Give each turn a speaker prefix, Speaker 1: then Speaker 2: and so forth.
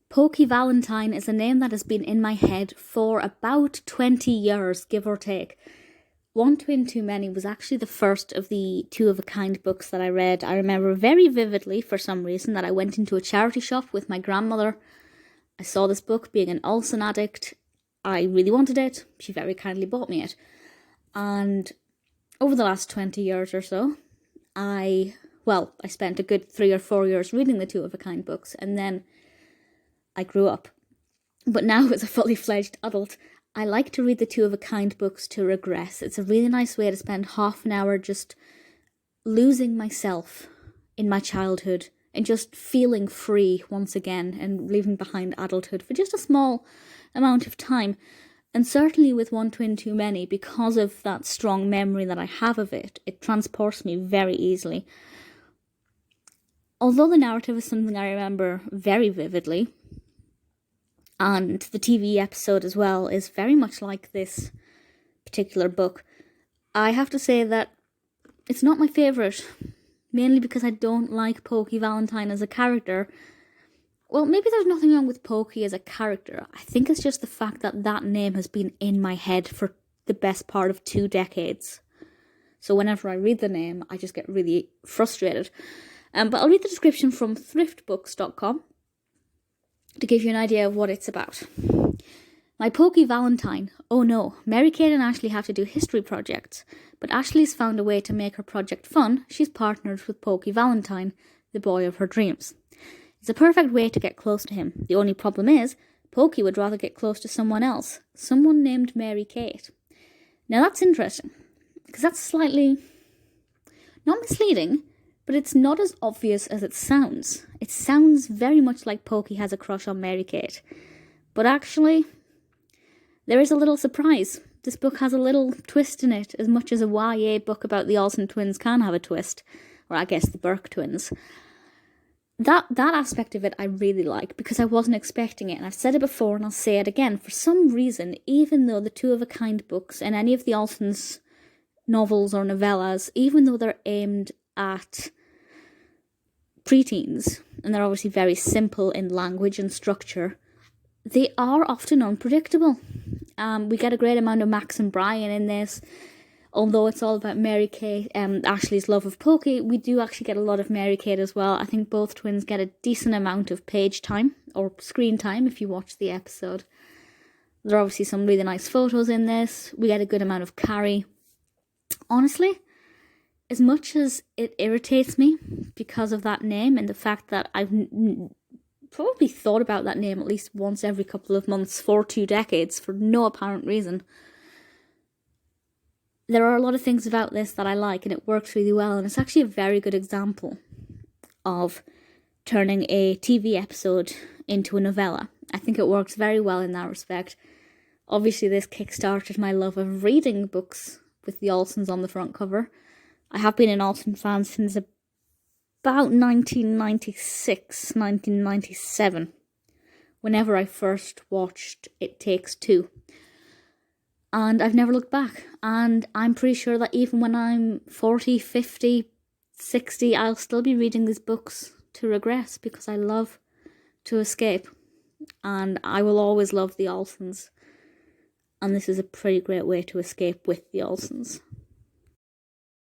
Speaker 1: Pokey Valentine is a name that has been in my head for about 20 years, give or take. One Twin Too Many was actually the first of the Two of a Kind books that I read. I remember very vividly, for some reason, that I went into a charity shop with my grandmother. I saw this book, being an Olsen addict. I really wanted it. She very kindly bought me it. And over the last 20 years or so, I spent a good 3 or 4 years reading the Two of a Kind books, and then I grew up. But now, as a fully fledged adult, I like to read the Two of a Kind books to regress. It's a really nice way to spend half an hour just losing myself in my childhood and just feeling free once again and leaving behind adulthood for just a small amount of time. And certainly with One Twin Too Many, because of that strong memory that I have of it, it transports me very easily. Although the narrative is something I remember very vividly, and the TV episode as well is very much like this particular book, I have to say that it's not my favourite, mainly because I don't like Pokey Valentine as a character. Well, maybe there's nothing wrong with Pokey as a character. I think it's just the fact that that name has been in my head for the best part of 2 decades. So whenever I read the name, I just get really frustrated. But I'll read the description from thriftbooks.com to give you an idea of what it's about. My Pokey Valentine. Oh no, Mary-Kate and Ashley have to do history projects, but Ashley's found a way to make her project fun. She's partnered with Pokey Valentine, the boy of her dreams. It's a perfect way to get close to him. The only problem is, Pokey would rather get close to someone else, someone named Mary-Kate. Now that's interesting, because that's slightly, not misleading, but it's not as obvious as it sounds. It sounds very much like Pokey has a crush on Mary-Kate. But actually, there is a little surprise. This book has a little twist in it, as much as a YA book about the Olsen twins can have a twist. Or I guess the Burke twins. That aspect of it I really like, because I wasn't expecting it. And I've said it before and I'll say it again. For some reason, even though the Two of a Kind books and any of the Olsen's novels or novellas, even though they're aimed at preteens, and they're obviously very simple in language and structure, they are often unpredictable. We get a great amount of Max and Brian in this. Although it's all about Mary-Kate, Ashley's love of Pokey, we do actually get a lot of Mary-Kate as well. I think both twins get a decent amount of page time, or screen time if you watch the episode. There are obviously some really nice photos in this. We get a good amount of Carrie. Honestly, as much as it irritates me because of that name and the fact that I've probably thought about that name at least once every couple of months for 2 decades for no apparent reason, there are a lot of things about this that I like, and it works really well, and it's actually a very good example of turning a TV episode into a novella. I think it works very well in that respect. Obviously, this kickstarted my love of reading books with the Olsens on the front cover. I have been an Olsen fan since about 1996, 1997, whenever I first watched It Takes Two. And I've never looked back. And I'm pretty sure that even when I'm 40, 50, 60, I'll still be reading these books to regress, because I love to escape. And I will always love the Olsens. And this is a pretty great way to escape with the Olsens.